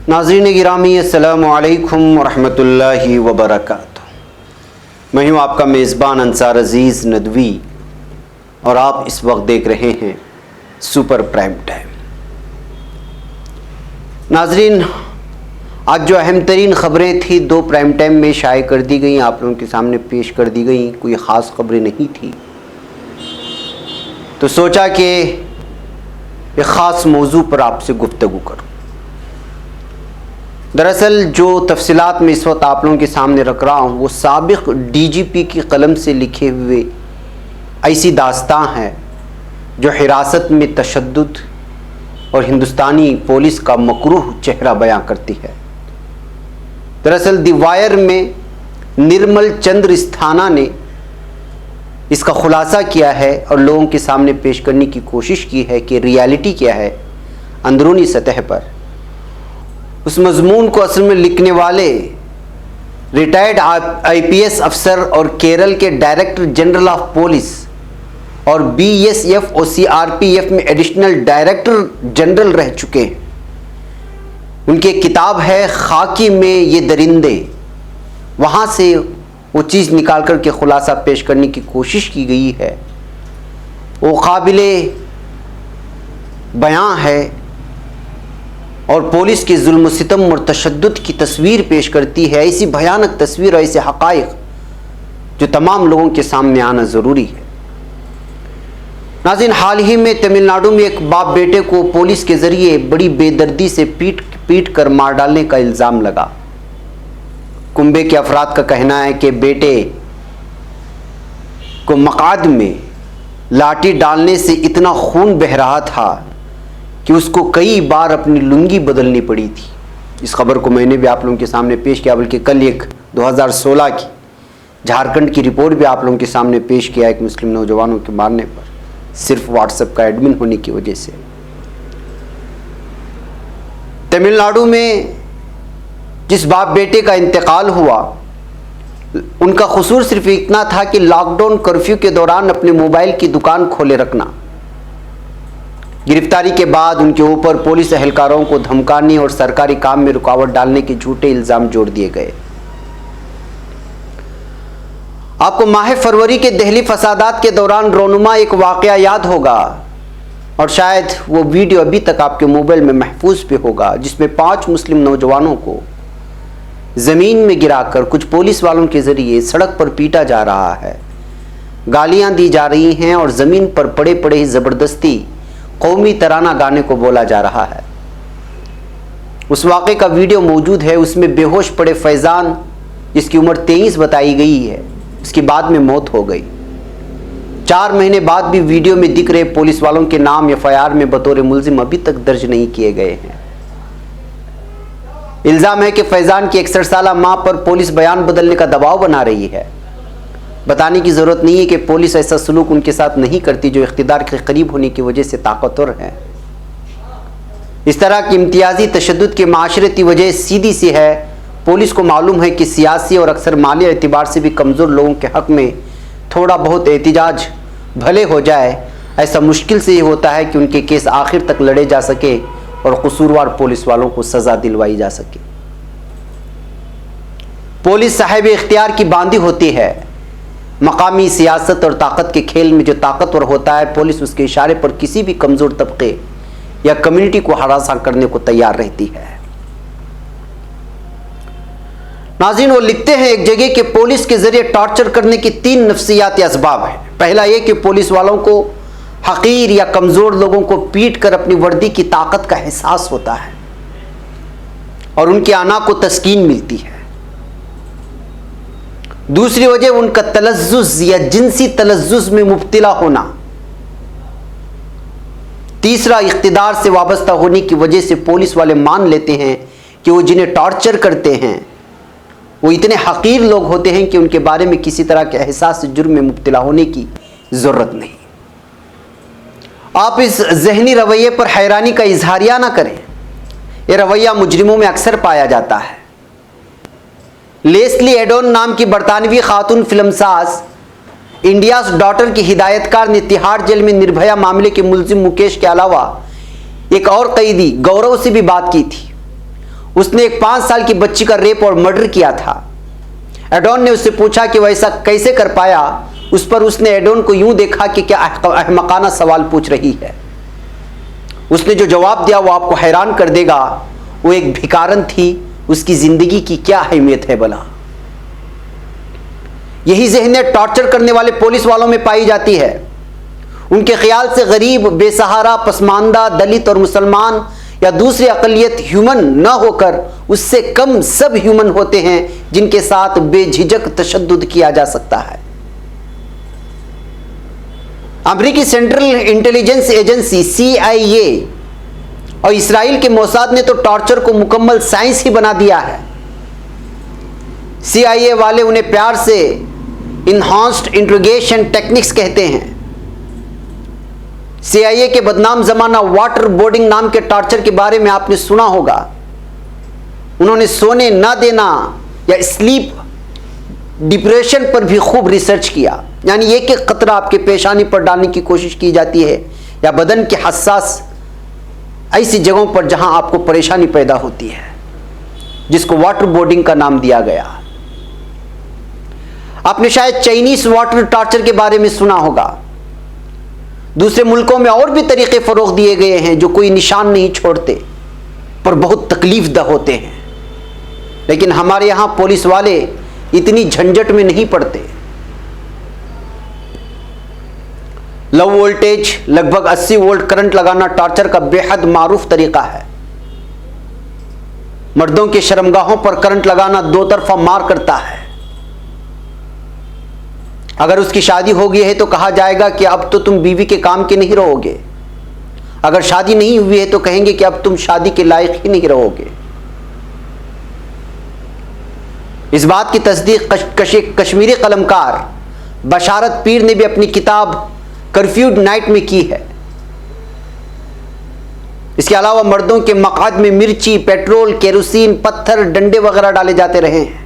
नाज़रीन गिरामी अस्सलामु अलैकुम वरहमतुल्लाहि वबरकातुहू। मैं हूँ आपका मेज़बान अंसार अज़ीज़ नदवी और आप इस वक्त देख रहे हैं सुपर प्राइम टाइम। नाज़रीन, आज जो अहम तरीन ख़बरें थी दो प्राइम टाइम में शाये कर दी गई, आप लोगों के सामने पेश कर दी गई। कोई ख़ास ख़बरें नहीं थी, तो सोचा कि एक ख़ास मौजू पर आपसे गुफ्तगू करूँ। दरअसल जो तफसीलात में इस वक्त आप लोगों के सामने रख रहा हूँ वो साबिक़ DGP की कलम से लिखे हुए ऐसी दास्तां है जो हिरासत में तशद्दुद और हिंदुस्तानी पुलिस का मकरूह चेहरा बयां करती है। दरअसल द वायर में निर्मल चंद्र स्थाना ने इसका खुलासा किया है और लोगों के सामने पेश करने की कोशिश की है कि रियलिटी क्या है अंदरूनी सतह पर। उस मजमून को असल में लिखने वाले रिटायर्ड IPS अफसर और केरल के डायरेक्टर जनरल ऑफ पुलिस और BSF और CRPF में एडिशनल डायरेक्टर जनरल रह चुके हैं। उनकी किताब है खाकी में ये दरिंदे, वहाँ से वो चीज़ निकाल कर के खुलासा पेश करने की कोशिश की गई है। वो काबिले बयां है और पुलिस के जुल्म सितम और तशद्दुद की तस्वीर पेश करती है, ऐसी भयानक तस्वीर और ऐसे हक़ाइक़ जो तमाम लोगों के सामने आना ज़रूरी है। नाज़रीन, हाल ही में तमिलनाडु में एक बाप बेटे को पुलिस के ज़रिए बड़ी बेदर्दी से पीट कर मार डालने का इल्ज़ाम लगा। कुंबे के अफराद का कहना है कि बेटे को मकाद में लाठी डालने से इतना खून बह रहा था कि उसको कई बार अपनी लुंगी बदलनी पड़ी थी। इस खबर को मैंने भी आप लोगों के सामने पेश किया, बल्कि कल एक 2016 की झारखंड की रिपोर्ट भी आप लोगों के सामने पेश किया एक मुस्लिम नौजवानों के मारने पर, सिर्फ व्हाट्सएप का एडमिन होने की वजह से। तमिलनाडु में जिस बाप बेटे का इंतकाल हुआ, उनका कसूर सिर्फ इतना था कि लॉकडाउन कर्फ्यू के दौरान अपने मोबाइल की दुकान खोले रखना। गिरफ्तारी के बाद उनके ऊपर पुलिस एहलकारों को धमकाने और सरकारी काम में रुकावट डालने के झूठे इल्जाम जोड़ दिए गए। आपको माह फरवरी के दिल्ली फसादात के दौरान रोनुमा एक वाकया याद होगा और शायद वो वीडियो अभी तक आपके मोबाइल में महफूज भी होगा, जिसमें 5 मुस्लिम नौजवानों को ज़मीन में गिराकर कुछ पुलिस वालों के ज़रिए सड़क पर पीटा जा रहा है, गालियां दी जा रही हैं और ज़मीन पर पड़े पड़े ही ज़बरदस्ती कौमी तराना गाने को बोला जा रहा है। उस वाक़े का वीडियो मौजूद है। उसमें बेहोश पड़े फैज़ान, जिसकी उम्र 23 बताई गई है, उसकी बाद में मौत हो गई। 4 महीने बाद भी वीडियो में दिख रहे पुलिस वालों के नाम FIR में बतौर मुल्जिम अभी तक दर्ज नहीं किए गए हैं। इल्ज़ाम है कि फैज़ान की 61 साला मां पर पुलिस बयान बदलने का दबाव बना रही है। बताने की ज़रूरत नहीं है कि पुलिस ऐसा सलूक उनके साथ नहीं करती जो इख्तिदार के करीब होने की वजह से ताकतवर है। इस तरह की इम्तियाजी तशद्दुद के माशरती वजह सीधी सी है। पुलिस को मालूम है कि सियासी और अक्सर माली एतबार से भी कमज़ोर लोगों के हक़ में थोड़ा बहुत एहतिजाज भले हो जाए, ऐसा मुश्किल से ही होता है कि उनके केस आखिर तक लड़े जा सके और कसूरवार पुलिस वालों को सज़ा दिलवाई जा सके। पुलिस साहिब इख्तियार की बांदी होती है। मकामी सियासत और ताकत के खेल में जो ताकतवर होता है, पुलिस उसके इशारे पर किसी भी कमज़ोर तबके या कम्युनिटी को हरासा करने को तैयार रहती है। नाज़रीन, वो लिखते हैं एक जगह कि पुलिस के ज़रिए टॉर्चर करने की 3 नफ्सियाती असबाब हैं। पहला ये कि पुलिस वालों को हकीर या कमज़ोर लोगों को पीट कर अपनी वर्दी की ताकत का एहसास होता है और उनकी आना को तस्कीन मिलती है। दूसरी वजह उनका तलज्जुज़ या जिनसी तलज्जुज़ में मुब्तला होना। तीसरा, इख्तिदार से वाबस्ता होने की वजह से पुलिस वाले मान लेते हैं कि वो जिन्हें टॉर्चर करते हैं वो इतने हकीर लोग होते हैं कि उनके बारे में किसी तरह के एहसास से जुर्म में मुब्तला होने की ज़रूरत नहीं। आप इस जहनी रवैये पर हैरानी का इजहारिया ना करें। यह रवैया मुजरिमों में अक्सर पाया जाता है। लेस्ली एडोन नाम की बरतानवी खातून फिल्मसाज इंडियाज़ डॉटर की हिदायतकार ने तिहाड़ जेल में निर्भया मामले के मुल्जिम मुकेश के अलावा एक और कैदी गौरव से भी बात की थी। उसने एक 5 साल की बच्ची का रेप और मर्डर किया था। एडोन ने उससे पूछा कि वह ऐसा कैसे कर पाया। उस पर उसने एडोन को यूं देखा कि क्या अहमकाना सवाल पूछ रही है। उसने जो जवाब दिया वो आपको हैरान कर देगा। वो एक भिखारन थी, उसकी जिंदगी की क्या अहमियत है भला। यही ज़हनियत टॉर्चर करने वाले पुलिस वालों में पाई जाती है। उनके ख्याल से गरीब, बेसहारा, पसमानदा, दलित और मुसलमान या दूसरी अक़लियत ह्यूमन न होकर उससे कम सब ह्यूमन होते हैं जिनके साथ बेझिझक तशद्दुद किया जा सकता है। अमेरिकी सेंट्रल इंटेलिजेंस एजेंसी CIA और इसराइल के मोसाद ने तो टॉर्चर को मुकम्मल साइंस ही बना दिया है। CIA वाले उन्हें प्यार से इन्हांस्ड इंट्रोगेशन टेक्निक्स कहते हैं। CIA के बदनाम जमाना वाटर बोर्डिंग नाम के टॉर्चर के बारे में आपने सुना होगा। उन्होंने सोने ना देना या स्लीप डिप्रेशन पर भी खूब रिसर्च किया, यानी एक एक कतरा आपके पेशानी पर डालने की कोशिश की जाती है या बदन के हसास ऐसी जगहों पर जहां आपको परेशानी पैदा होती है, जिसको वाटर बोर्डिंग का नाम दिया गया। आपने शायद चाइनीज वाटर टॉर्चर के बारे में सुना होगा। दूसरे मुल्कों में और भी तरीके फरोग दिए गए हैं जो कोई निशान नहीं छोड़ते पर बहुत तकलीफ दह होते हैं, लेकिन हमारे यहां पुलिस वाले इतनी झंझट में नहीं पड़ते। लो वोल्टेज लगभग 80 वोल्ट करंट लगाना टॉर्चर का बेहद मारूफ तरीका है। मर्दों के शर्मगाहों पर करंट लगाना दो तरफा मार करता है। अगर उसकी शादी हो गई है तो कहा जाएगा कि अब तो तुम बीवी के काम के नहीं रहोगे। अगर शादी नहीं हुई है तो कहेंगे कि अब तुम शादी के लायक ही नहीं रहोगे। इस बात की तस्दीक कश्मीरी कलमकार बशारत पीर ने भी अपनी किताब कर्फ्यूड नाइट में की है। इसके अलावा मर्दों के मकाद में मिर्ची, पेट्रोल, केरोसिन, पत्थर, डंडे वगैरह डाले जाते रहे हैं।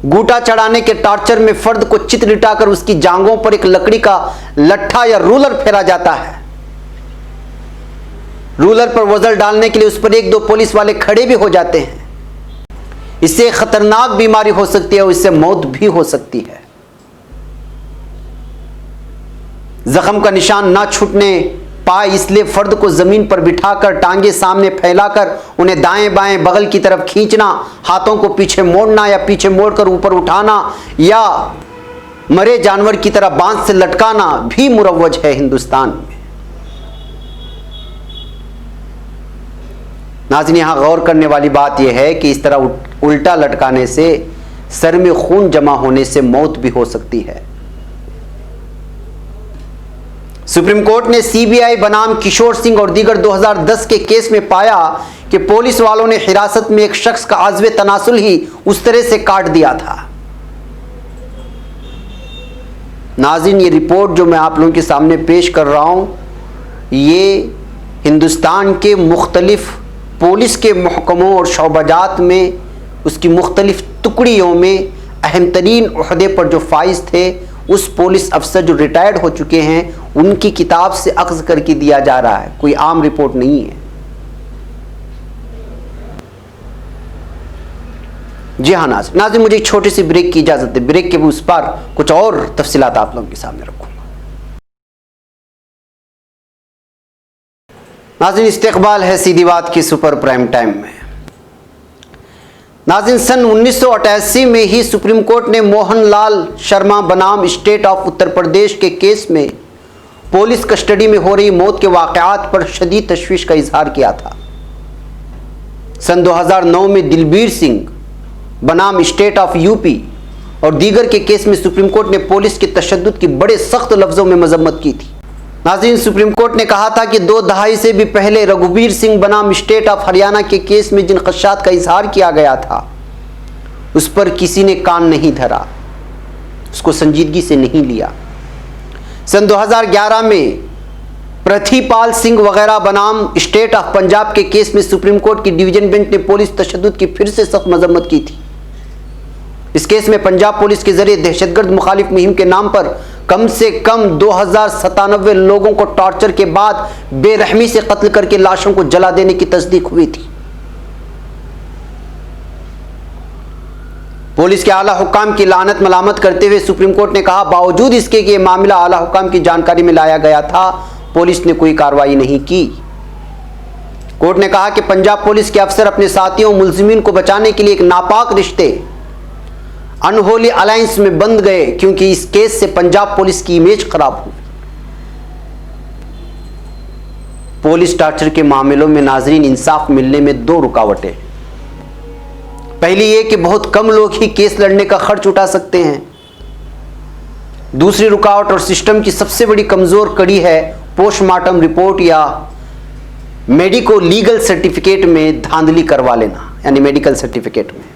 गूटा चढ़ाने के टॉर्चर में फर्द को चित लिटाकर उसकी जांघों पर एक लकड़ी का लट्ठा या रूलर फेरा जाता है। रूलर पर वजन डालने के लिए उस पर 1-2 पुलिस वाले खड़े भी हो जाते हैं। इससे खतरनाक बीमारी हो सकती है और इससे मौत भी हो सकती है। जख्म का निशान ना छूटने पाए इसलिए फर्द को जमीन पर बिठाकर टांगे सामने फैलाकर उन्हें दाएं बाएं बगल की तरफ खींचना, हाथों को पीछे मोड़ना या पीछे मोड़कर ऊपर उठाना या मरे जानवर की तरह बांस से लटकाना भी मुरव्वज है हिंदुस्तान में। नाज़रीन, यहां गौर करने वाली बात यह है कि इस तरह उल्टा लटकाने से सर में खून जमा होने से मौत भी हो सकती है। सुप्रीम कोर्ट ने CBI बनाम किशोर सिंह और दीगर 2010 के केस में पाया कि पुलिस वालों ने हिरासत में एक शख्स का आज़्व तनासुल ही उस तरह से काट दिया था। नाज़रीन, ये रिपोर्ट जो मैं आप लोगों के सामने पेश कर रहा हूं, ये हिंदुस्तान के मुख्तलिफ पुलिस के महकमों और शोबाजात में उसकी मुख्तलिफ टुकड़ियों में अहम तरीन ओहदे पर जो फाइज थे उस पुलिस अफसर जो रिटायर्ड हो चुके हैं उनकी किताब से अख्ज़ करके दिया जा रहा है, कोई आम रिपोर्ट नहीं है। जी हाँ नाज़रीन, मुझे एक छोटी सी ब्रेक की इजाज़त है। ब्रेक के उस पार कुछ और तफसीलात आप लोगों के सामने रखूंगा। नाज़रीन, इस्तक़बाल है सीधी बात की सुपर प्राइम टाइम में। नाज़रीन, सन 1988 में ही सुप्रीम कोर्ट ने मोहनलाल शर्मा बनाम स्टेट ऑफ उत्तर प्रदेश के केस में पुलिस कस्टडी में हो रही मौत के वाक़यात पर शदीद तशवीश का इजहार किया था। सन 2009 में दिलबीर सिंह बनाम स्टेट ऑफ UP और दीगर के केस में सुप्रीम कोर्ट ने पुलिस के तशद्दुद की बड़े सख्त लफ्ज़ों में मजम्मत की थी। नाज़रीन, सुप्रीम कोर्ट ने कहा था कि 2 दहाई से भी पहले रघुवीर सिंह बनाम स्टेट ऑफ हरियाणा के केस में जिन खदशात का इजहार किया गया था उस पर किसी ने कान नहीं धरा, उसको संजीदगी से नहीं लिया। सन 2011 में पृथ्वीपाल सिंह वगैरह बनाम स्टेट ऑफ पंजाब के केस में सुप्रीम कोर्ट की डिवीजन बेंच ने पुलिस तशद्दुद की फिर से सख्त मजम्मत की थी। इस केस में पंजाब पुलिस के जरिए दहशतगर्द मुखालिफ मुहिम के नाम पर कम से कम 2097 लोगों को टॉर्चर के बाद बेरहमी से कत्ल करके लाशों को जला देने की तस्दीक हुई थी। पुलिस के आला हुक्काम की लानत मलामत करते हुए सुप्रीम कोर्ट ने कहा, बावजूद इसके कि यह मामला आला हुक्काम की जानकारी में लाया गया था, पुलिस ने कोई कार्रवाई नहीं की। कोर्ट ने कहा कि पंजाब पुलिस के अफसर अपने साथियों मुल्जिमीन को बचाने के लिए एक नापाक रिश्ते अनहोली अलायंस में बंध गए, क्योंकि इस केस से पंजाब पुलिस की इमेज खराब हुई। पुलिस टॉर्चर के मामलों में नाजरीन इंसाफ मिलने में दो रुकावटें। पहली ये कि बहुत कम लोग ही केस लड़ने का खर्च उठा सकते हैं। दूसरी रुकावट और सिस्टम की सबसे बड़ी कमजोर कड़ी है पोस्टमार्टम रिपोर्ट या मेडिको लीगल सर्टिफिकेट में धांधली करवा लेना, यानी मेडिकल सर्टिफिकेट में।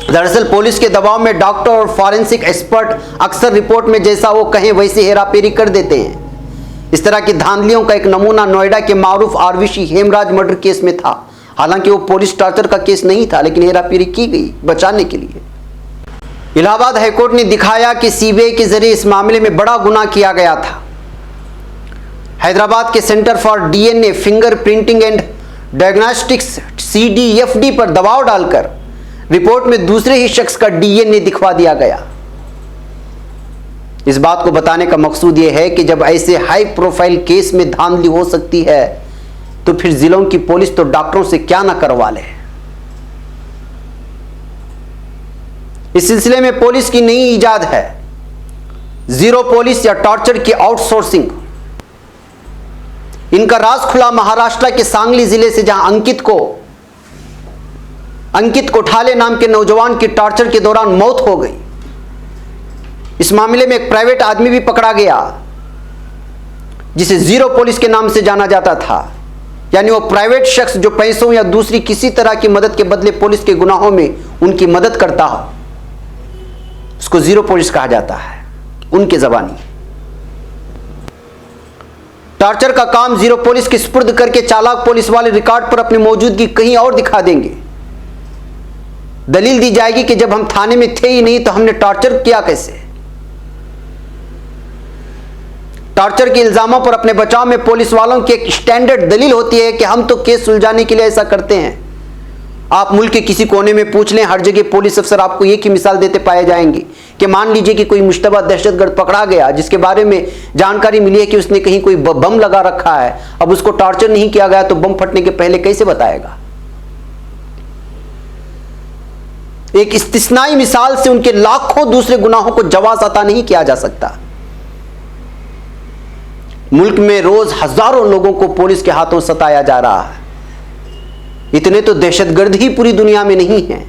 दरअसल पुलिस के दबाव में डॉक्टर और फॉरेंसिक एक्सपर्ट अक्सर रिपोर्ट में जैसा वो कहें वैसे हेराफेरी कर देते हैं। इस तरह की धांधलियों का एक नमूना नोएडा के मारूफ आरवीसी हेमराज मर्डर केस में था। हालांकि वो पुलिस टॉर्चर का केस नहीं था, लेकिन हेराफेरी की गई बचाने के लिए। इलाहाबाद हाईकोर्ट ने दिखाया कि सीबीआई के जरिए इस मामले में बड़ा गुनाह किया गया था। हैदराबाद के centre for DNA finger printing and diagnostics CDFD पर दबाव डालकर रिपोर्ट में दूसरे ही शख्स का डीएनए दिखवा दिया गया। इस बात को बताने का मकसूद यह है कि जब ऐसे हाई प्रोफाइल केस में धांधली हो सकती है तो फिर जिलों की पुलिस तो डॉक्टरों से क्या ना करवा ले। इस सिलसिले में पुलिस की नई इजाद है जीरो पुलिस या टॉर्चर की आउटसोर्सिंग। इनका राज खुला महाराष्ट्र के सांगली जिले से, जहां अंकित कोठाले नाम के नौजवान की टॉर्चर के दौरान मौत हो गई। इस मामले में एक प्राइवेट आदमी भी पकड़ा गया जिसे जीरो पुलिस के नाम से जाना जाता था, यानी वो प्राइवेट शख्स जो पैसों या दूसरी किसी तरह की मदद के बदले पुलिस के गुनाहों में उनकी मदद करता हो, उसको जीरो पुलिस कहा जाता है उनके जबानी। टॉर्चर का काम जीरो पुलिस के सुपुर्द करके चालाक पुलिस वाले रिकॉर्ड पर अपनी मौजूदगी कहीं और दिखा देंगे। दलील दी जाएगी कि जब हम थाने में थे ही नहीं तो हमने टॉर्चर किया कैसे। टॉर्चर के इल्जामों पर अपने बचाव में पुलिस वालों की एक स्टैंडर्ड दलील होती है कि हम तो केस सुलझाने के लिए ऐसा करते हैं। आप मुल्क के किसी कोने में पूछ लें, हर जगह पुलिस अफसर आपको एक ही मिसाल देते पाए जाएंगे कि मान लीजिए कि कोई मुश्तबा दहशतगर्द पकड़ा गया जिसके बारे में जानकारी मिली है कि उसने कहीं कोई बम लगा रखा है, अब उसको टॉर्चर नहीं किया गया तो बम फटने के पहले कैसे बताएगा। एक इस्तिस्नाई मिसाल से उनके लाखों दूसरे गुनाहों को जवाब अता नहीं किया जा सकता। मुल्क में रोज हजारों लोगों को पुलिस के हाथों सताया जा रहा है। इतने तो दहशतगर्द ही पूरी दुनिया में नहीं है,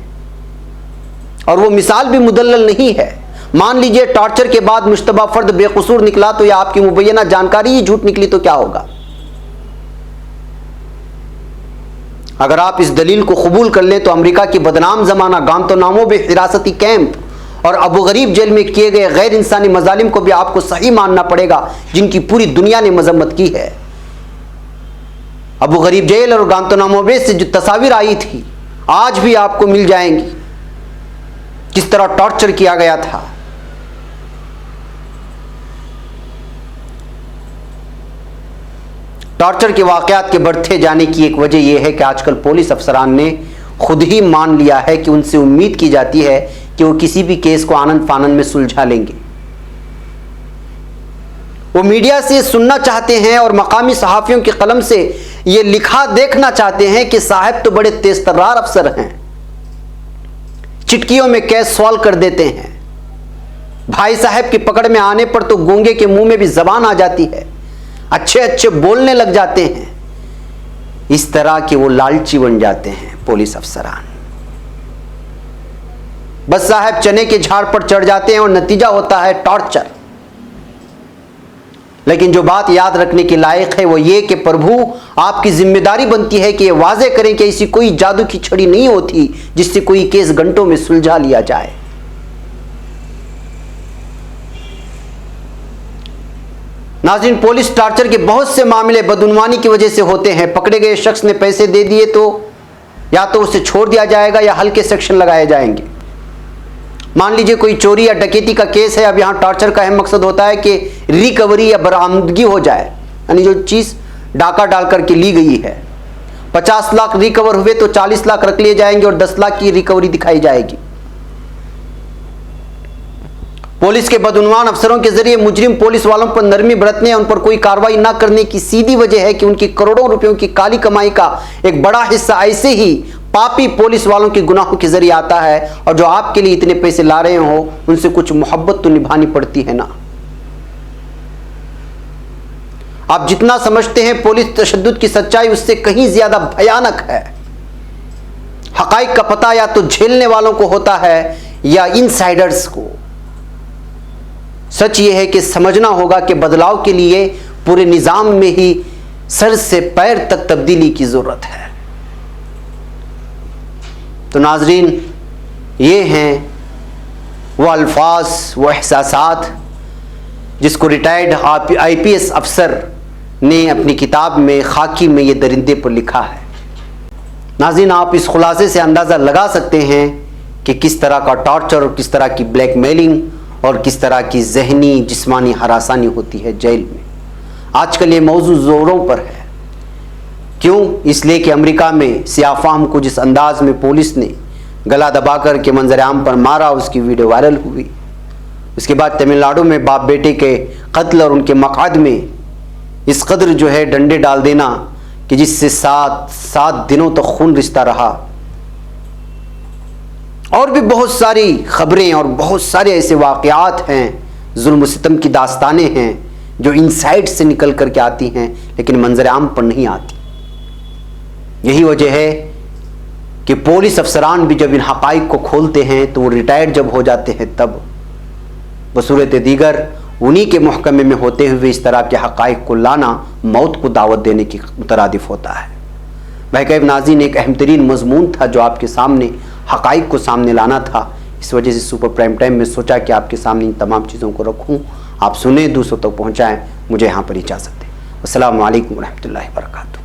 और वो मिसाल भी मुदल्लल नहीं है। मान लीजिए टॉर्चर के बाद मुश्तबा फर्द बेकसूर निकला तो या आपकी मुबैना जानकारी ही झूठ निकली तो क्या होगा। अगर आप इस दलील को कबूल कर लें तो अमेरिका की बदनाम जमाना गांतोनामो में हिरासती कैंप और अबू गरीब जेल में किए गए गैर इंसानी मजालिम को भी आपको सही मानना पड़ेगा, जिनकी पूरी दुनिया ने मजम्मत की है। अबू गरीब जेल और गांतोनामो से जो तस्वीर आई थी आज भी आपको मिल जाएंगी, किस तरह टॉर्चर किया गया था। टॉर्चर के वाकयात के बढ़ते जाने की एक वजह यह है कि आजकल पुलिस अफसरान ने खुद ही मान लिया है कि उनसे उम्मीद की जाती है कि वो किसी भी केस को आनंद फानंद में सुलझा लेंगे। वो मीडिया से सुनना चाहते हैं और मकामी सहाफियों के कलम से ये लिखा देखना चाहते हैं कि साहब तो बड़े तेज तर्रार अफसर हैं, चिटकियों में केस सॉल्व कर देते हैं। भाई साहब की पकड़ में आने पर तो गूंगे के मुंह में भी जबान आ जाती है, अच्छे अच्छे बोलने लग जाते हैं। इस तरह के वो लालची बन जाते हैं पुलिस अफसरान। बस साहब चने के झाड़ पर चढ़ जाते हैं और नतीजा होता है टॉर्चर। लेकिन जो बात याद रखने के लायक है वो ये कि प्रभु आपकी जिम्मेदारी बनती है कि ये वाजे करें कि ऐसी कोई जादू की छड़ी नहीं होती जिससे कोई केस घंटों में सुलझा लिया जाए। नाज़रीन, पुलिस टॉर्चर के बहुत से मामले बदउनवानी की वजह से होते हैं। पकड़े गए शख्स ने पैसे दे दिए तो या तो उसे छोड़ दिया जाएगा या हल्के सेक्शन लगाए जाएंगे। मान लीजिए कोई चोरी या डकैती का केस है, अब यहाँ टॉर्चर का अहम मकसद होता है कि रिकवरी या बरामदगी हो जाए, यानी जो चीज़ डाका डाल करके ली गई है, 50 लाख रिकवर हुए तो 40 लाख रख लिए जाएंगे और 10 लाख की रिकवरी दिखाई जाएगी। पुलिस के बदउनवान अफसरों के जरिए मुजरिम पुलिस वालों पर नरमी बरतने या उन पर कोई कार्रवाई न करने की सीधी वजह है कि उनकी करोड़ों रुपयों की काली कमाई का एक बड़ा हिस्सा ऐसे ही पापी पुलिस वालों के गुनाहों के जरिए आता है, और जो आपके लिए इतने पैसे ला रहे हो उनसे कुछ मोहब्बत तो निभानी पड़ती है ना। आप जितना समझते हैं पुलिस तशद्दुद की सच्चाई उससे कहीं ज्यादा भयानक है। हकाइक का पता या तो झेलने वालों को होता है या इनसाइडर्स को। सच यह है कि समझना होगा कि बदलाव के लिए पूरे निजाम में ही सर से पैर तक तब्दीली की जरूरत है। तो नाजरीन, ये हैं वो अल्फाज, वो एहसासात जिसको रिटायर्ड IPS अफसर ने अपनी किताब में खाकी में ये दरिंदे पर लिखा है। नाज़रीन, आप इस खुलासे से अंदाज़ा लगा सकते हैं कि किस तरह का टॉर्चर और किस तरह की ब्लैकमेलिंग और किस तरह की जहनी जिस्मानी हरासानी होती है जेल में। आजकल ये मौजू ज़ोरों पर है। क्यों? इसलिए कि अमेरिका में सियाफाम को जिस अंदाज में पुलिस ने गला दबाकर के मंजर आम पर मारा, उसकी वीडियो वायरल हुई। उसके बाद तमिलनाडु में बाप बेटे के कत्ल और उनके मकाद में इस कदर जो है डंडे डाल देना कि जिससे 7 दिनों तक खून रिश्ता रहा। और भी बहुत सारी खबरें और बहुत सारे ऐसे वाक़यात हैं, जुल्म सितम की दास्तानें हैं जो इनसाइड से निकल करके आती हैं लेकिन मंजर आम पर नहीं आती। यही वजह है कि पुलिस अफसरान भी जब इन हक़ाइक़ को खोलते हैं तो वो रिटायर्ड जब हो जाते हैं तब बसूरत दीगर उन्हीं के महकमे में होते हुए इस तरह के हक़ाइक़ को लाना मौत को दावत देने की मुतरादिफ होता है। बहरकैफ नाज़रीन, एक अहम तरीन मज़मून था जो आपके सामने हक़ाइक़ को सामने लाना था। इस वजह से सुपर प्राइम टाइम में सोचा कि आपके सामने इन तमाम चीज़ों को रखूँ, आप सुने, दूसरों तक पहुँचाएँ। मुझे यहाँ पर इजाज़त दें। अस्सलामु अलैकुम व रहमतुल्लाहि व बरकातुहू।